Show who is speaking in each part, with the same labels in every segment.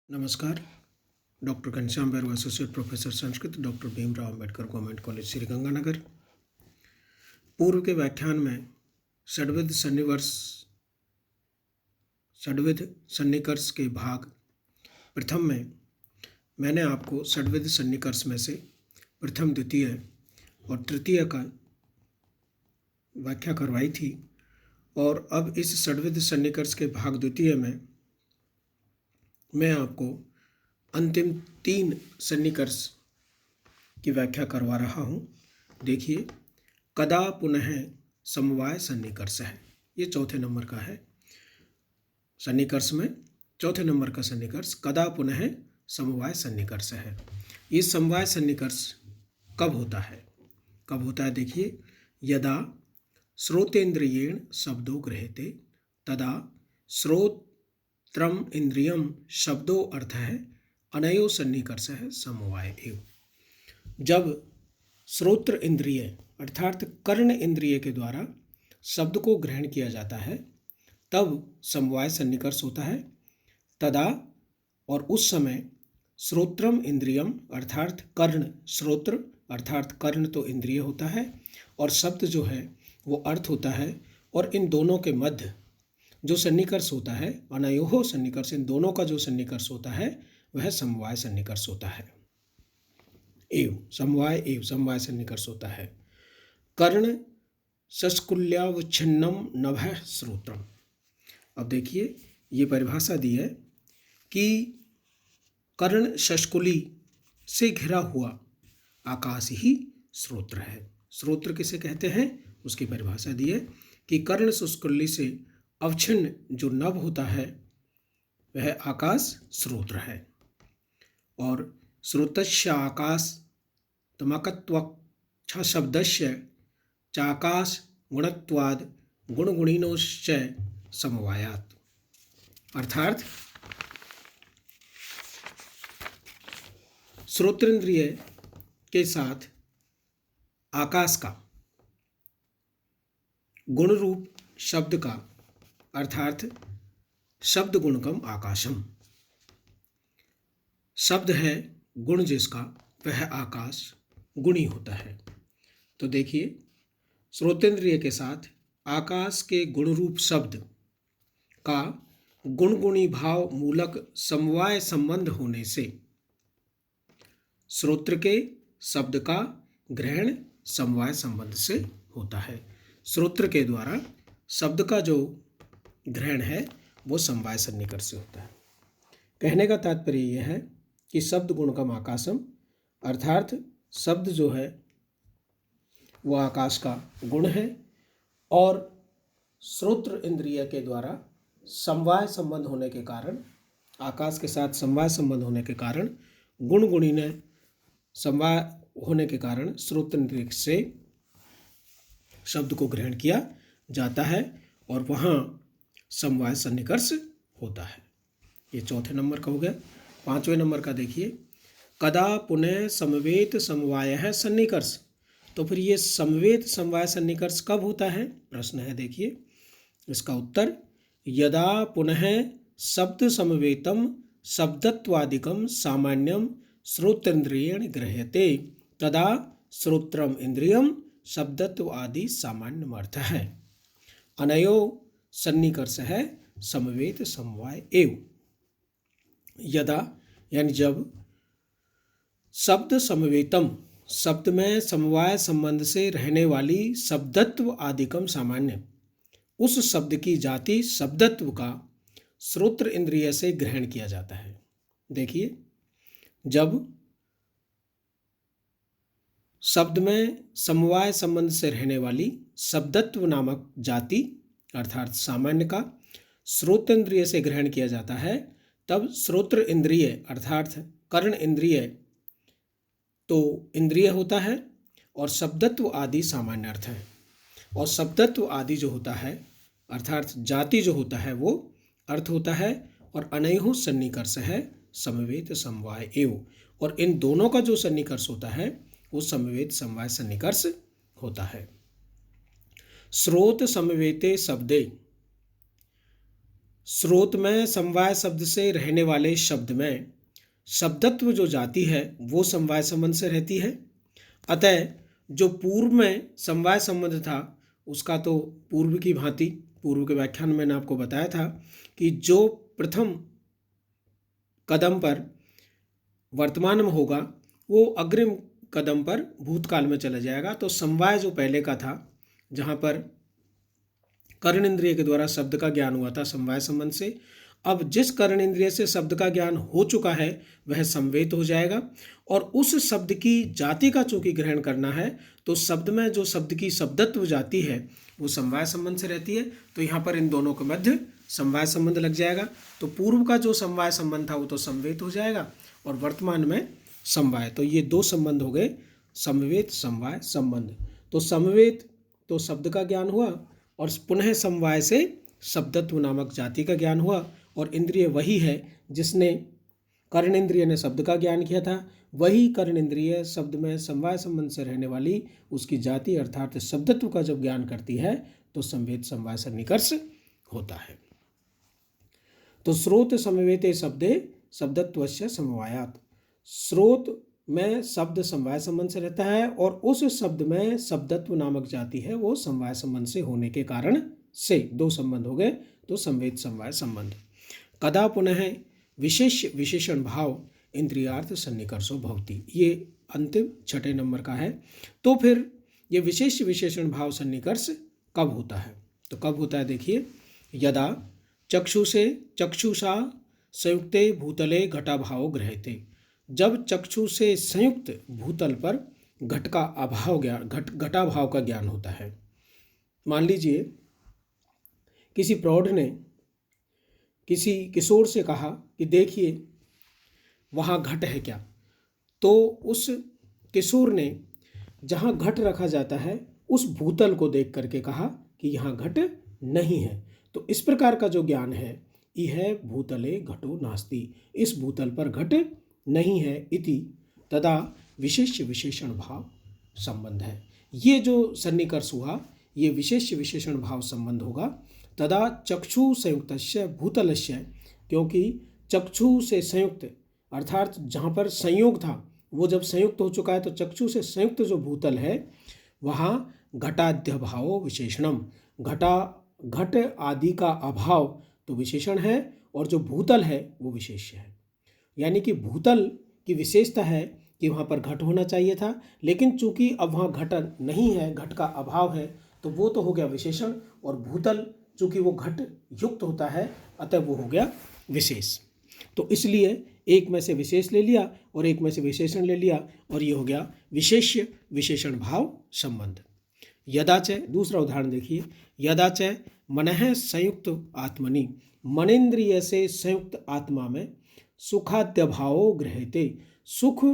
Speaker 1: नमस्कार। Doctor Ghanshyam Bairwa, associate professor Sanskrit, doctor Bhimrao Ambedkar government college Sriganganagar. पूर्व के व्याख्यान में षड्विध सन्निकर्ष के भाग प्रथम में मैंने आपको षड्विध सन्निकर्ष में से प्रथम, द्वितीय और तृतीय का व्याख्या करवाई थी, और अब इस षड्विध सन्निकर्ष के भाग द्वितीय में मैं आपको अंतिम 3 सन्निकर्ष की व्याख्या करवा रहा हूँ। देखिए, कदा पुनः समवाय सन्निकर्ष है, ये चौथे नंबर का है। सन्निकर्ष में चौथे नंबर का सन्निकर्ष कदा पुनः समवाय सन्निकर्ष है। ये समवाय सन्निकर्ष कब होता है? देखिए, यदा श्रोतेन्द्रियेण शब्दो गृह्यते तदा श्रोत्रम इंद्रियम शब्दो अर्थ है अनयो सन्निकर्ष है समवाय एव। जब श्रोत्र इंद्रिय अर्थात कर्ण इंद्रिय के द्वारा शब्द को ग्रहण किया जाता है तब समवाय सन्निकर्ष होता है। तदा, और उस समय, श्रोत्रम इंद्रियम अर्थात कर्ण, श्रोत्र अर्थात कर्ण तो इंद्रिय होता है और शब्द जो है वो अर्थ होता है, और इन दोनों के मध्य जो सन्निकर्ष होता है, अनयोः सन्निकर्ष, इन दोनों का जो सन्निकर्ष होता है वह समवाय सन्निकर्ष होता है। समवाय सन्निकर्ष होता है। कर्ण शस्कुल्यावच्छिन्नम नभः श्रोत्रम। अब देखिए, ये परिभाषा दी है कि कर्ण शस्कुली से घिरा हुआ आकाश ही श्रोत्र है। श्रोत्र किसे कहते हैं, उसकी परिभाषा दी है कि कर्ण शस्कुली से अवच्छिन्न जो नभ होता है वह आकाश श्रोत्र है। और श्रोतस्य आकाश तमकत्वक्ष शब्दस्य चाकाश गुणत्वाद गुणगुणिनोश्च समवायात्। अर्थात श्रोत्रेंद्रिय के साथ आकाश का गुण रूप शब्द का अर्थात शब्द गुणकम आकाशम, शब्द है गुण जिसका वह आकाश गुणी होता है। तो देखिए, श्रोतेंद्रिय के साथ आकाश के गुण रूप शब्द का गुणगुणी भाव मूलक समवाय संबंध होने से श्रोत्र के शब्द का ग्रहण समवाय संबंध से होता है। श्रोत्र के द्वारा शब्द का जो ग्रहण है वो समवाय सन्निकर्ष से होता है। कहने का तात्पर्य यह है कि शब्द गुणकम आकाशम अर्थात शब्द जो है वो आकाश का गुण है, और श्रोत्र इंद्रिय के द्वारा समवाय संबंध होने के कारण, आकाश के साथ समवाय संबंध होने के कारण, गुण गुणी ने समवाय होने के कारण श्रोत्र इंद्रिय से शब्द को ग्रहण किया जाता है और वहाँ समवाय सन्निकर्ष होता है। ये चौथे नंबर का हो गया। 5वें नंबर का देखिए, कदा पुनः समवेत समवायः सन्निकर्ष। तो फिर ये समवेत समवाय सन्निकर्ष कब होता है, प्रश्न है। देखिए इसका उत्तर, यदा पुनः शब्द समवेतम शब्दत्वादिकम सामान्यम श्रोतेन्द्रियेण गृह्यते तदा श्रोत्रम इंद्रियम शब्दत्व आदि सामान्य अर्थ है। अनयो सन्निकर्ष है समवेत समवाय एव। यदा यानी जब शब्द समवेतम, शब्द में समवाय संबंध से रहने वाली शब्दत्व आदिकम सामान्य, उस शब्द की जाति शब्दत्व का श्रोत्र इंद्रिय से ग्रहण किया जाता है। देखिए, जब शब्द में समवाय संबंध से रहने वाली शब्दत्व नामक जाति अर्थात सामान्य का श्रोतेंद्रिय से ग्रहण किया जाता है, तब श्रोत्र इंद्रिय अर्थात कर्ण इंद्रिय तो इंद्रिय होता है और शब्दत्व आदि सामान्य अर्थ है। और शब्दत्व आदि जो होता है अर्थात जाति जो होता है वो अर्थ होता है, और अनयोः सन्निकर्ष है समवेत समवाय एव। और इन दोनों का जो सन्निकर्ष होता है वो समवेत समवाय सन्निकर्ष होता है। श्रोत समवेते शब्दे स्रोत में समवाय शब्द से रहने वाले शब्द में शब्दत्व जो जाति है वो समवाय संबंध से रहती है। अतः जो पूर्व में समवाय संबंध था उसका तो पूर्व की भांति, पूर्व के व्याख्यान में मैंने आपको बताया था कि जो प्रथम कदम पर वर्तमान में होगा वो अग्रिम कदम पर भूतकाल में चला जाएगा। तो समवाय जो पहले का था, जहाँ पर कर्णेंद्रिय के द्वारा शब्द का ज्ञान हुआ था समवाय संबंध से, अब जिस कर्णेंद्रिय से शब्द का ज्ञान हो चुका है वह संवेत हो जाएगा और उस शब्द की जाति का चूंकि ग्रहण करना है तो शब्द में जो शब्द की शब्दत्व जाति है वो समवाय संबंध से रहती है। तो यहाँ पर इन दोनों के मध्य समवाय संबंध लग जाएगा। तो पूर्व का जो समवाय संबंध था वो तो संवेत हो जाएगा और वर्तमान में समवाय। तो ये दो संबंध हो गए, समवेत समवाय संबंध। तो समवेत तो शब्द का ज्ञान हुआ और पुनः समवाय से शब्दत्व नामक जाति का ज्ञान हुआ और इंद्रिय वही है जिसने, कर्णेंद्रिय ने शब्द का ज्ञान किया था, वही कर्णेंद्रिय शब्द में समवाय संबंध से रहने वाली उसकी जाति अर्थात शब्दत्व का जब ज्ञान करती है तो संवेत समवाय सन्निकर्ष होता है। तो स्रोत समवेते शब्दे शब्दत्वस्य समवायात्, स्रोत में शब्द समवाय संबंध से रहता है और उस शब्द में शब्दत्व नामक जाति है वो समवाय संबंध से होने के कारण से दो संबंध हो गए, तो संवेद समवाय संबंध। कदा पुनः विशेष विशेषण भाव इंद्रियार्थ सन्निकर्षो भवति, ये अंतिम छठे नंबर का है। तो फिर ये विशेष विशेषण भाव सन्निकर्ष कब होता है? तो कब होता है देखिए, यदा चक्षुषा संयुक्ते भूतले घटाभावो गृह्यते, जब चक्षु से संयुक्त भूतल पर घट का अभाव ज्ञान, घटाभाव का ज्ञान होता है। मान लीजिए किसी प्रौढ़ ने किसी किशोर से कहा कि देखिए वहाँ घट है क्या, तो उस किशोर ने जहाँ घट रखा जाता है उस भूतल को देख करके कहा कि यहाँ घट नहीं है। तो इस प्रकार का जो ज्ञान है, यह भूतले घटो नास्ति, इस भूतल पर घट नहीं है इति तदा विशेष विशेषण भाव संबंध है। ये जो सन्निकर्ष हुआ ये विशेष विशेषण भाव संबंध होगा। तदा चक्षु संयुक्तस्य भूतलस्य, क्योंकि चक्षु से संयुक्त अर्थात जहाँ पर संयोग था वो जब संयुक्त हो चुका है तो चक्षु से संयुक्त जो भूतल है वहाँ घटाद्य भावो विशेषणम, घट आदि का अभाव तो विशेषण है और जो भूतल है वो विशेष्य है। यानी कि भूतल की विशेषता है कि वहाँ पर घट होना चाहिए था, लेकिन चूंकि अब वहाँ घट नहीं है, घट का अभाव है, तो वो तो हो गया विशेषण और भूतल चूंकि वो घट युक्त होता है अतः वो हो गया विशेष। तो इसलिए एक में से विशेष ले लिया और एक में से विशेषण ले लिया और ये हो गया विशेष्य विशेषण भाव संबंध। यदा च, दूसरा उदाहरण देखिए, यदा च मनः संयुक्त आत्मनि, मनेन्द्रिय से संयुक्त आत्मा में सुखाद्य भावो गृह्यते, सुख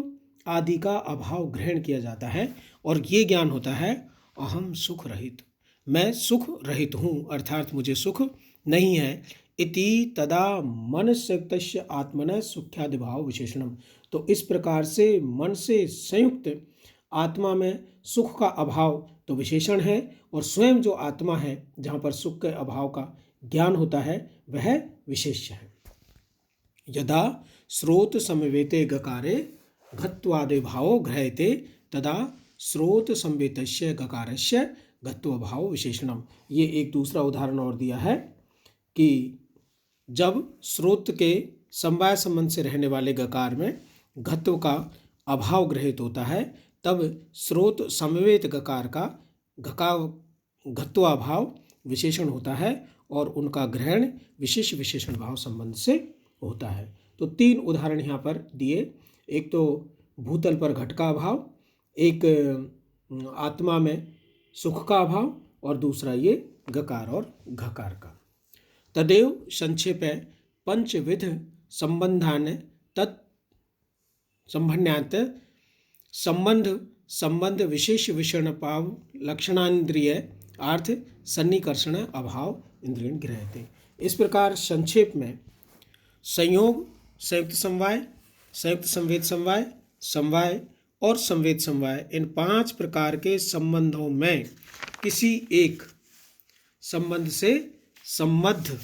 Speaker 1: आदि का अभाव ग्रहण किया जाता है और ये ज्ञान होता है अहम सुख रहित, मैं सुख रहित हूँ अर्थात मुझे सुख नहीं है। इति तदा मन संयुक्तस्य आत्मनः सुख्यादि भाव विशेषणम, तो इस प्रकार से मन से संयुक्त आत्मा में सुख का अभाव तो विशेषण है और स्वयं जो आत्मा है जहाँ पर सुख के अभाव का ज्ञान होता है वह विशेष्य है। यदा स्रोत समवेते गकारे घत्वादि भावो गृह्यते तदा स्रोत संवेतस्य गकारस्य घत्व भाव विशेषणम। ये एक दूसरा उदाहरण और दिया है कि जब स्रोत के समवाय संबंध से रहने वाले गकार में घत्व का अभाव गृहीत होता है तब स्रोत समवेत गकार का घत्वाभाव विशेषण होता है और उनका ग्रहण विशेष विशेषण भाव संबंध से होता है। तो तीन उदाहरण यहाँ पर दिए, एक तो भूतल पर घट का अभाव, एक आत्मा में सुख का अभाव और दूसरा ये गकार और घकार का। तदेव संक्षेप पंचविध संबंधान तत् संबंध्यात संबंध विशेष विषण पाव लक्षणान्द्रिय अर्थ सन्निकर्षण अभाव इंद्रियण गृह्यते। इस प्रकार संक्षेप में संयोग, संयुक्त समवाय, संयुक्त संवेद समवाय, समवाय और संवेद समवाय, इन पांच प्रकार के संबंधों में किसी एक संबंध से संबद्ध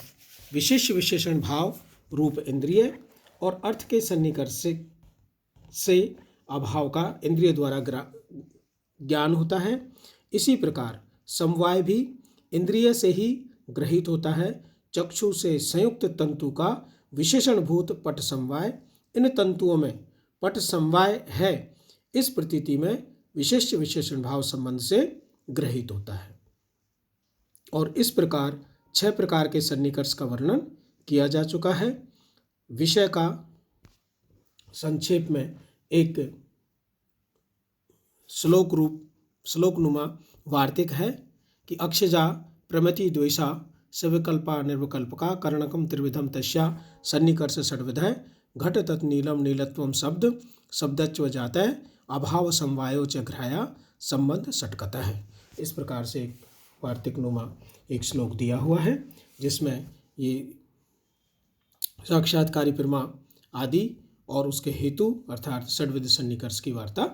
Speaker 1: विशेष विशेषण भाव रूप इंद्रिय और अर्थ के सन्निकर्ष से अभाव का इंद्रिय द्वारा ज्ञान होता है। इसी प्रकार समवाय भी इंद्रिय से ही ग्रहित होता है। चक्षु से संयुक्त तंतु का विशेषणभूत पट समवाय, इन तंतुओं में पट समवाय है, इस प्रतीति में विशेष विशेषण भाव संबंध से ग्रहित होता है। और इस प्रकार 6 प्रकार के सन्निकर्ष का वर्णन किया जा चुका है। विषय का संक्षेप में एक श्लोकनुमा वार्तिक है कि अक्षजा प्रमति द्वेषा सविकल्पा निर्विकल्पका कर्णकम त्रिविधम तस्या सन्निकर्ष षड्विधः घट तत् नीलम नीलत्वम शब्द शब्दच्व जातः अभाव समवायो च घ्राया संबंध षटकतः है। इस प्रकार से एक वार्तिक नुमा एक श्लोक दिया हुआ है जिसमें ये साक्षात्कारी प्रमा आदि और उसके हेतु अर्थात षड्विध सन्निकर्ष की वार्ता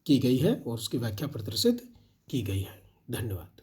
Speaker 1: की गई है और उसकी व्याख्या प्रदर्शित की गई है। धन्यवाद।